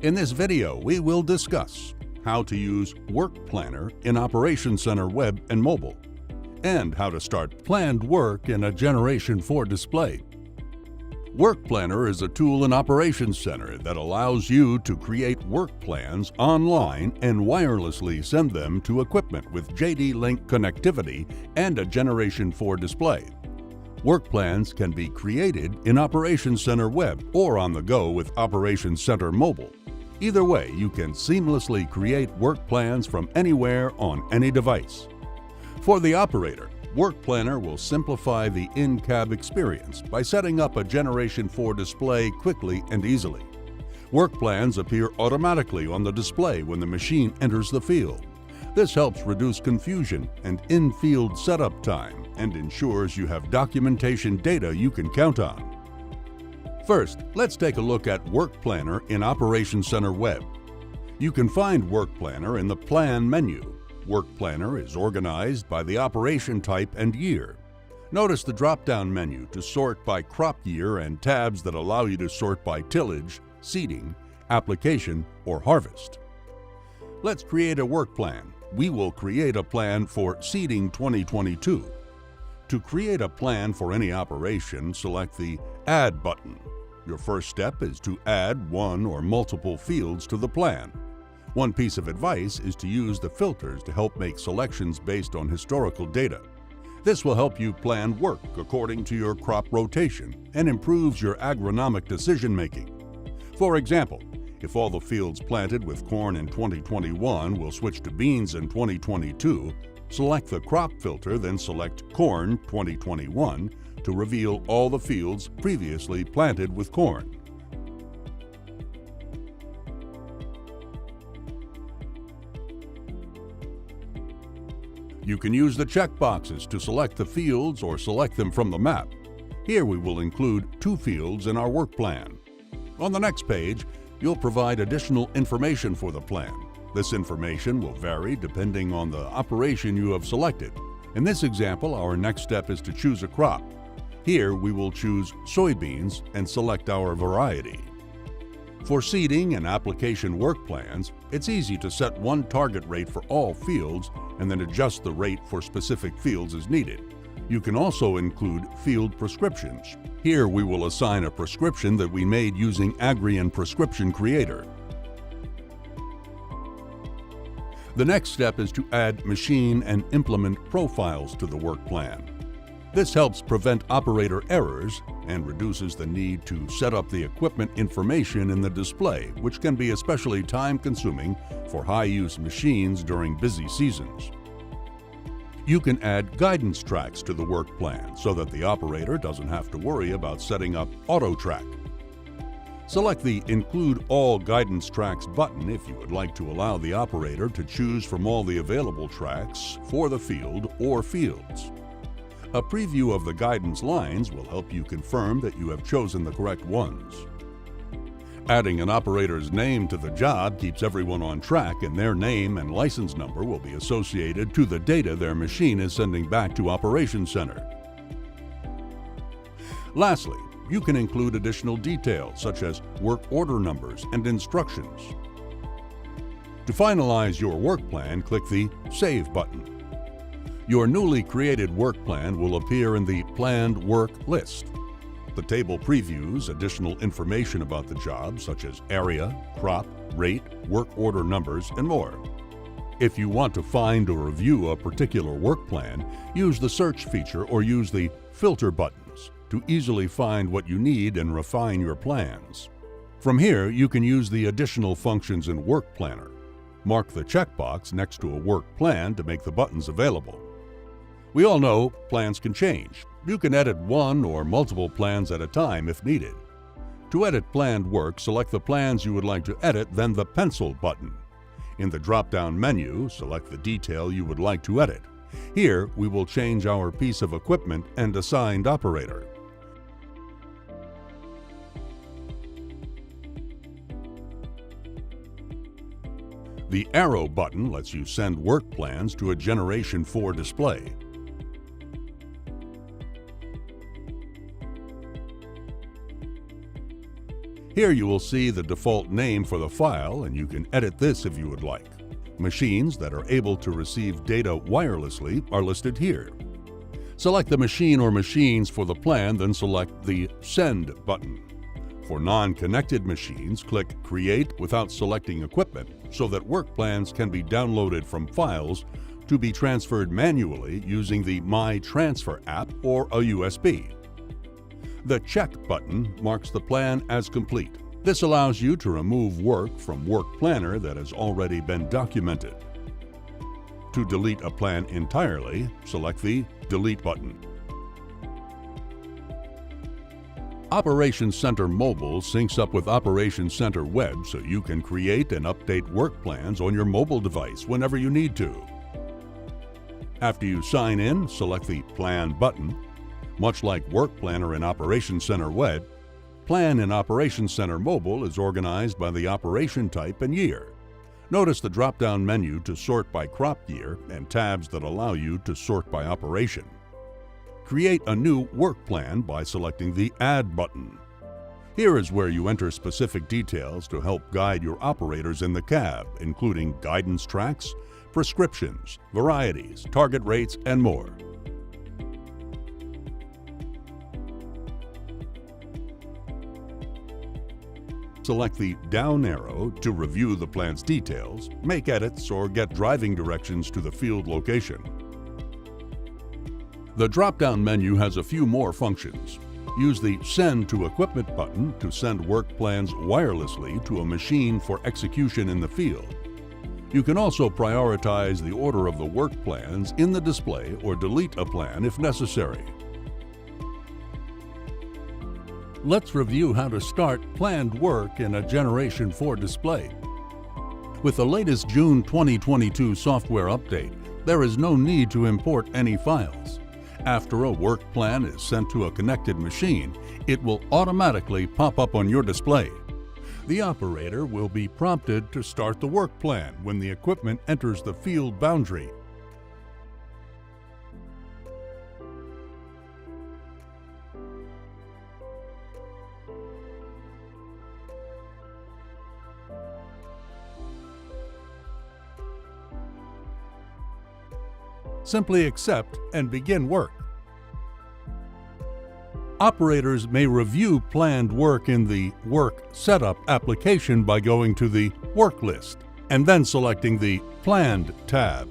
In this video, we will discuss how to use Work Planner in Operations Center Web and Mobile, and how to start planned work in a Generation 4 display. Work Planner is a tool in Operations Center that allows you to create work plans online and wirelessly send them to equipment with JD-Link connectivity and a Generation 4 display. Work plans can be created in Operations Center Web or on the go with Operations Center Mobile. Either way, you can seamlessly create work plans from anywhere on any device. For the operator, Work Planner will simplify the in-cab experience by setting up a Generation 4 display quickly and easily. Work plans appear automatically on the display when the machine enters the field. This helps reduce confusion and in-field setup time and ensures you have documentation data you can count on. First, let's take a look at Work Planner in Operations Center Web. You can find Work Planner in the Plan menu. Work Planner is organized by the operation type and year. Notice the drop-down menu to sort by crop year and tabs that allow you to sort by tillage, seeding, application, or harvest. Let's create a work plan. We will create a plan for seeding 2022. To create a plan for any operation, select the Add button. Your first step is to add one or multiple fields to the plan. One piece of advice is to use the filters to help make selections based on historical data. This will help you plan work according to your crop rotation and improves your agronomic decision-making. For example, if all the fields planted with corn in 2021 will switch to beans in 2022, select the crop filter, then select Corn 2021 to reveal all the fields previously planted with corn. You can use the checkboxes to select the fields or select them from the map. Here we will include 2 fields in our work plan. On the next page, you'll provide additional information for the plan. This information will vary depending on the operation you have selected. In this example, our next step is to choose a crop. Here we will choose soybeans and select our variety. For seeding and application work plans, it's easy to set one target rate for all fields and then adjust the rate for specific fields as needed. You can also include field prescriptions. Here we will assign a prescription that we made using Agrian Prescription Creator. The next step is to add machine and implement profiles to the work plan. This helps prevent operator errors and reduces the need to set up the equipment information in the display, which can be especially time-consuming for high-use machines during busy seasons. You can add guidance tracks to the work plan so that the operator doesn't have to worry about setting up auto track. Select the Include All Guidance Tracks button if you would like to allow the operator to choose from all the available tracks for the field or fields. A preview of the guidance lines will help you confirm that you have chosen the correct ones. Adding an operator's name to the job keeps everyone on track, and their name and license number will be associated to the data their machine is sending back to Operations Center. Lastly, you can include additional details such as work order numbers and instructions. To finalize your work plan, click the Save button. Your newly created work plan will appear in the Planned Work list. The table previews additional information about the job such as area, crop, rate, work order numbers, and more. If you want to find or review a particular work plan, use the Search feature or use the Filter buttons to easily find what you need and refine your plans. From here, you can use the additional functions in Work Planner. Mark the checkbox next to a work plan to make the buttons available. We all know plans can change. You can edit one or multiple plans at a time if needed. To edit planned work, select the plans you would like to edit, then the Pencil button. In the drop-down menu, select the detail you would like to edit. Here, we will change our piece of equipment and assigned operator. The arrow button lets you send work plans to a Generation 4 display. Here you will see the default name for the file, and you can edit this if you would like. Machines that are able to receive data wirelessly are listed here. Select the machine or machines for the plan, then select the Send button. For non-connected machines, click Create without selecting equipment so that work plans can be downloaded from files to be transferred manually using the My Transfer app or a USB. The Check button marks the plan as complete. This allows you to remove work from Work Planner that has already been documented. To delete a plan entirely, select the Delete button. Operations Center Mobile syncs up with Operations Center Web so you can create and update work plans on your mobile device whenever you need to. After you sign in, select the Plan button. Much like Work Planner in Operations Center Web, Plan in Operations Center Mobile is organized by the operation type and year. Notice the drop-down menu to sort by crop year and tabs that allow you to sort by operation. Create a new work plan by selecting the Add button. Here is where you enter specific details to help guide your operators in the cab, including guidance tracks, prescriptions, varieties, target rates, and more. Select the down arrow to review the plan's details, make edits, or get driving directions to the field location. The drop-down menu has a few more functions. Use the Send to Equipment button to send work plans wirelessly to a machine for execution in the field. You can also prioritize the order of the work plans in the display or delete a plan if necessary. Let's review how to start planned work in a Generation 4 display. With the latest June 2022 software update, there is no need to import any files. After a work plan is sent to a connected machine, it will automatically pop up on your display. The operator will be prompted to start the work plan when the equipment enters the field boundary. Simply accept and begin work. Operators may review planned work in the Work Setup application by going to the Work List and then selecting the Planned tab.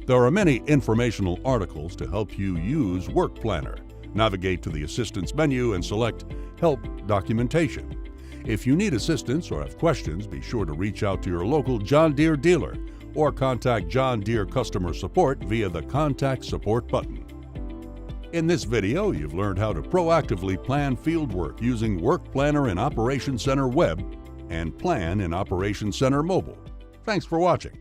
There are many informational articles to help you use Work Planner. Navigate to the Assistance menu and select Help Documentation. If you need assistance or have questions, be sure to reach out to your local John Deere dealer or contact John Deere customer support via the Contact Support button. In this video, you've learned how to proactively plan field work using Work Planner in Operations Center Web and Plan in Operations Center Mobile. Thanks for watching.